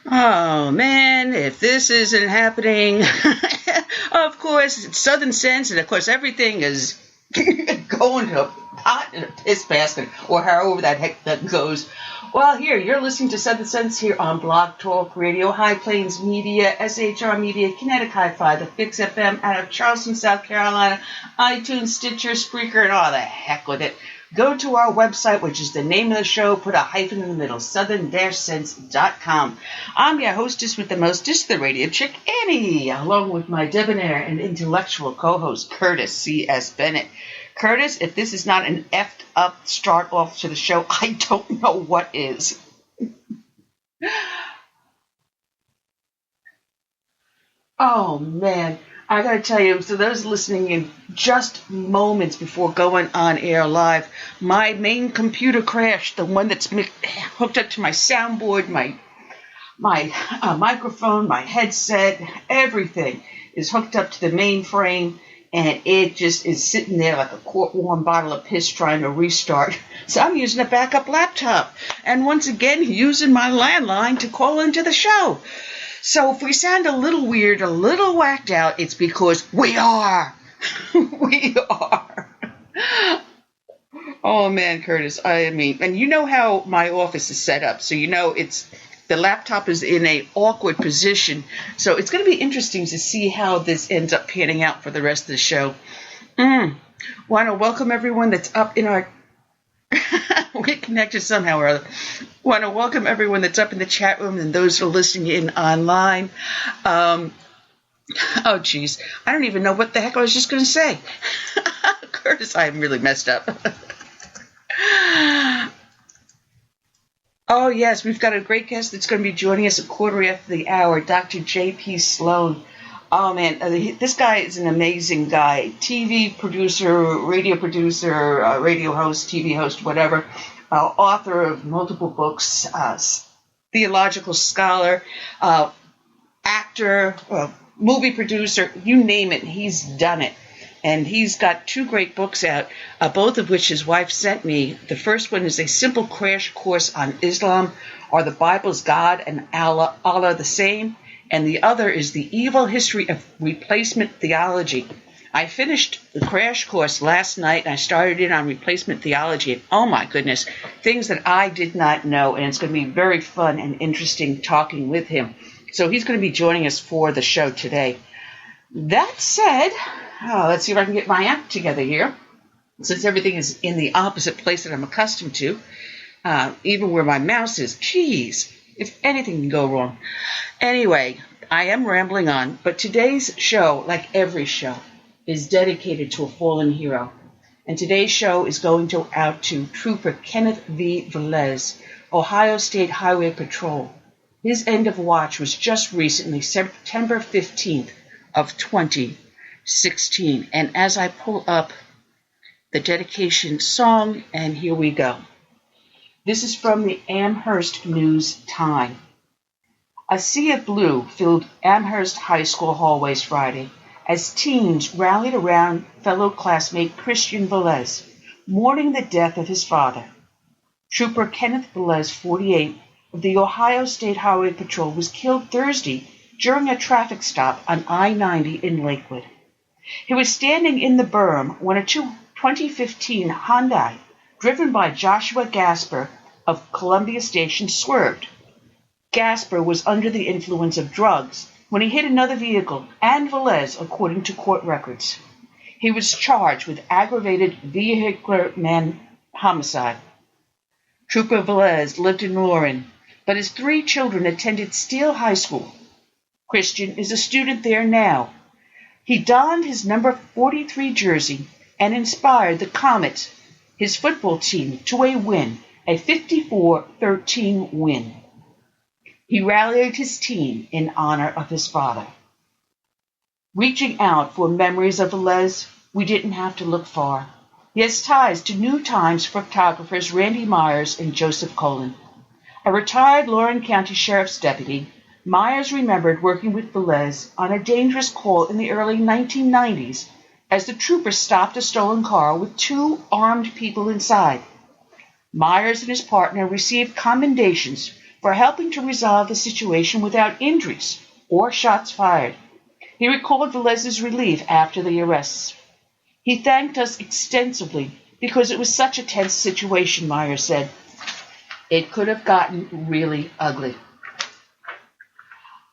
Oh man, if this isn't happening, of course, it's Southern Sense, and of course, everything is going to a pot in a piss basket, or however that heck that goes. Well, here, you're listening to Southern Sense here on Blog Talk Radio, High Plains Media, SHR Media, Kinetic Hi-Fi, the Fix FM out of Charleston, South Carolina, iTunes, Stitcher, Spreaker, and all the heck with it. Go to our website, which is the name of the show, put a hyphen in the middle, southern-sense.com. I'm your hostess with the mostest, the radio chick, Annie, along with my debonair and intellectual co-host, Curtis C.S. Bennett. Curtis, if this is not an effed up start off to the show, I don't know what is. Oh, man. I got to tell you, so those listening in just moments before going on air live, my main computer crashed, the one that's hooked up to my soundboard, my microphone, my headset, everything is hooked up to the mainframe, and it just is sitting there like a quart-warm bottle of piss trying to restart. So I'm using a backup laptop, and once again, using my landline to call into the show. So if we sound a little weird, a little whacked out, it's because we are. We are. Oh, man, Curtis, I mean, and you know how my office is set up. So you know the laptop is in an awkward position. So it's going to be interesting to see how this ends up panning out for the rest of the show. Want to welcome everyone that's up in our... We're connected somehow or other. Want to welcome everyone that's up in the chat room and those who are listening in online. Oh, geez. I don't even know what the heck I was just going to say. Curtis, I am really messed up. Oh, yes, we've got a great guest that's going to be joining us at 1:15, Dr. J.P. Sloan. Oh, man, this guy is an amazing guy. TV producer, radio host, TV host, whatever. Author of multiple books, theological scholar, actor, movie producer, you name it, he's done it. And he's got 2 great books out, both of which his wife sent me. The first one is A Simple Crash Course on Islam, Are the Bible's God and Allah the Same? And the other is The Evil History of Replacement Theology. I finished the crash course last night, and I started in on replacement theology. And oh, my goodness, things that I did not know. And it's going to be very fun and interesting talking with him. So he's going to be joining us for the show today. That said, let's see if I can get my act together here. Since everything is in the opposite place that I'm accustomed to, even where my mouse is. Geez, if anything can go wrong. Anyway, I am rambling on, but today's show, like every show, is dedicated to a fallen hero. And today's show is going out to Trooper Kenneth V. Velez, Ohio State Highway Patrol. His end of watch was just recently, September 15th of 2016. And as I pull up the dedication song, and here we go. This is from the Amherst News-Time. A sea of blue filled Amherst High School hallways Friday as teens rallied around fellow classmate Christian Velez, mourning the death of his father. Trooper Kenneth Velez, 48, of the Ohio State Highway Patrol, was killed Thursday during a traffic stop on I-90 in Lakewood. He was standing in the berm when a 2015 Hyundai, driven by Joshua Gasper of Columbia Station, swerved. Gasper was under the influence of drugs when he hit another vehicle and Velez, according to court records. He was charged with aggravated vehicular homicide. Trooper Velez lived in Lauren, but his 3 children attended Steele High School. Christian is a student there now. He donned his number 43 jersey and inspired the Comets, his football team, to a win, a 54-13 win. He rallied his team in honor of his father. Reaching out for memories of Velez, we didn't have to look far. He has ties to New Times photographers Randy Myers and Joseph Colin. A retired Lauren County Sheriff's deputy, Myers remembered working with Velez on a dangerous call in the early 1990s as the troopers stopped a stolen car with 2 armed people inside. Myers and his partner received commendations for helping to resolve the situation without injuries or shots fired. He recalled Velez's relief after the arrests. He thanked us extensively because it was such a tense situation, Myers said. It could have gotten really ugly.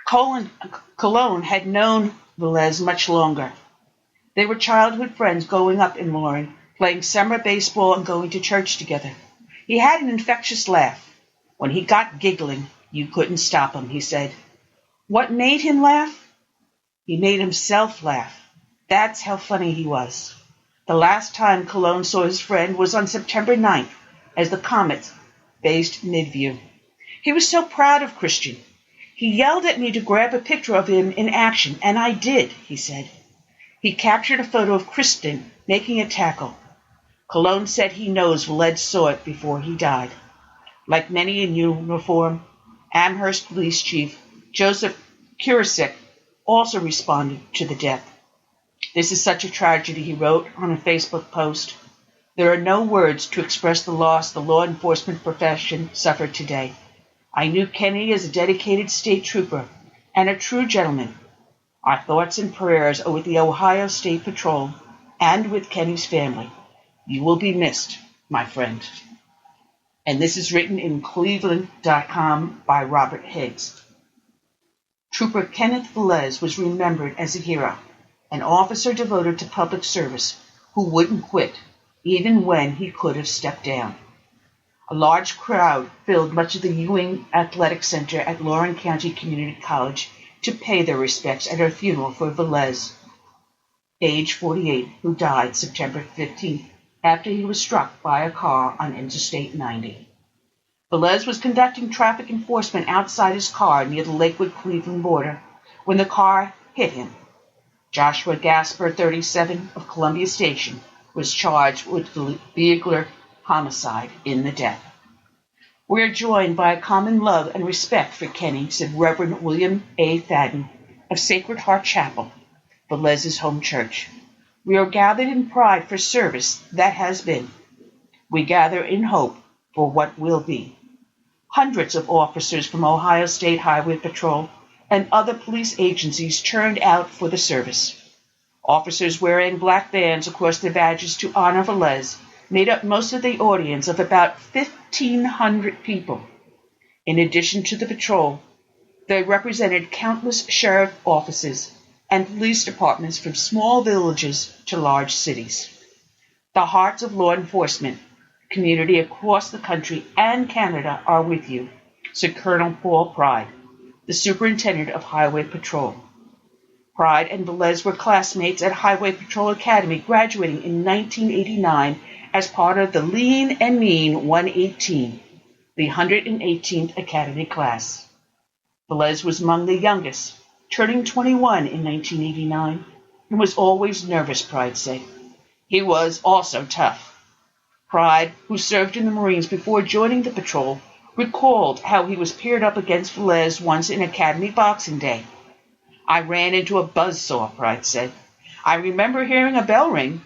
Colon had known Velez much longer. They were childhood friends growing up in Loren, playing summer baseball and going to church together. He had an infectious laugh. When he got giggling, you couldn't stop him, he said. What made him laugh? He made himself laugh. That's how funny he was. The last time Colon saw his friend was on September 9th, as the Comets based Midview. He was so proud of Christian. He yelled at me to grab a picture of him in action, and I did, he said. He captured a photo of Christian making a tackle. Colon said he knows Velez saw it before he died. Like many in uniform, Amherst Police Chief Joseph Kurasik also responded to the death. This is such a tragedy, he wrote on a Facebook post. There are no words to express the loss the law enforcement profession suffered today. I knew Kenny as a dedicated state trooper and a true gentleman. Our thoughts and prayers are with the Ohio State Patrol and with Kenny's family. You will be missed, my friend. And this is written in Cleveland.com by Robert Higgs. Trooper Kenneth Velez was remembered as a hero, an officer devoted to public service who wouldn't quit, even when he could have stepped down. A large crowd filled much of the Ewing Athletic Center at Loren County Community College to pay their respects at her funeral for Velez, age 48, who died September 15th after he was struck by a car on Interstate 90. Velez was conducting traffic enforcement outside his car near the Lakewood-Cleveland border when the car hit him. Joshua Gasper, 37, of Columbia Station, was charged with vehicular homicide in the death. We are joined by a common love and respect for Kenny, said Reverend William A. Thadden of Sacred Heart Chapel, Velez's home church. We are gathered in pride for service that has been. We gather in hope for what will be. Hundreds of officers from Ohio State Highway Patrol and other police agencies turned out for the service. Officers wearing black bands across their badges to honor Velez made up most of the audience of about 1,500 people. In addition to the patrol, they represented countless sheriff offices and police departments from small villages to large cities. The hearts of law enforcement community across the country and Canada are with you, said Colonel Paul Pride, the superintendent of Highway Patrol. Pride and Velez were classmates at Highway Patrol Academy, graduating in 1989 as part of the Lean and Mean 118, the 118th Academy class. Velez was among the youngest, turning 21 in 1989, and was always nervous, Pride said. He was also tough. Pride, who served in the Marines before joining the patrol, recalled how he was paired up against Velez once in Academy Boxing Day. I ran into a buzzsaw, Pride said. I remember hearing a bell ring.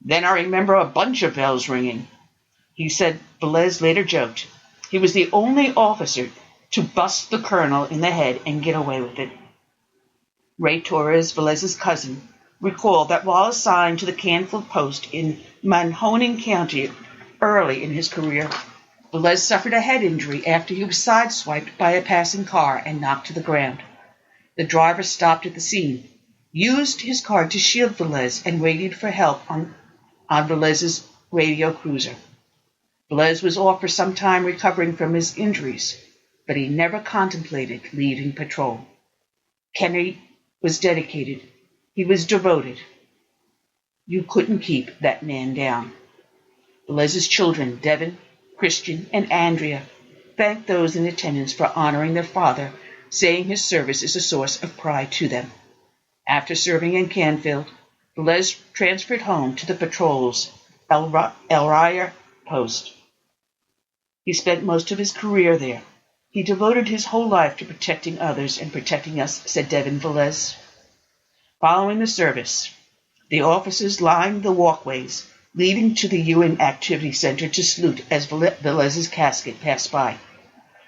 Then I remember a bunch of bells ringing. He said Velez later joked he was the only officer to bust the colonel in the head and get away with it. Ray Torres, Velez's cousin, recalled that while assigned to the Canfield post in Mahoning County early in his career, Velez suffered a head injury after he was sideswiped by a passing car and knocked to the ground. The driver stopped at the scene, used his car to shield Velez, and waited for help on Velez's radio cruiser. Velez was off for some time recovering from his injuries, but he never contemplated leaving patrol. Kenny was dedicated. He was devoted. You couldn't keep that man down. Velez's children, Devin, Christian, and Andrea, thanked those in attendance for honoring their father, saying his service is a source of pride to them. After serving in Canfield, Velez transferred home to the patrol's Elyria post. He spent most of his career there. He devoted his whole life to protecting others and protecting us, said Devin Velez. Following the service, the officers lined the walkways leading to the Ewing Activity Center to salute as Velez's casket passed by.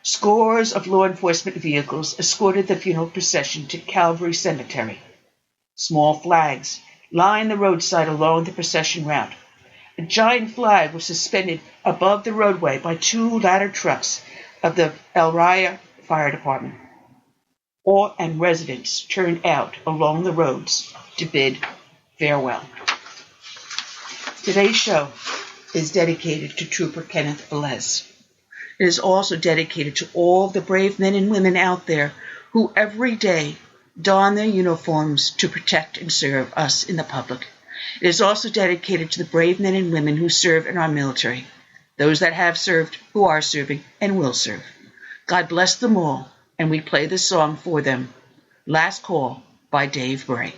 Scores of law enforcement vehicles escorted the funeral procession to Calvary Cemetery. Small flags lined the roadside along the procession route. A giant flag was suspended above the roadway by two ladder trucks of the El Raya Fire Department. And residents turned out along the roads to bid farewell. Today's show is dedicated to Trooper Kenneth Velez. It is also dedicated to all the brave men and women out there who every day don their uniforms to protect and serve us in the public. It is also dedicated to the brave men and women who serve in our military, those that have served, who are serving, and will serve. God bless them all, and we play this song for them. Last Call by Dave Bray.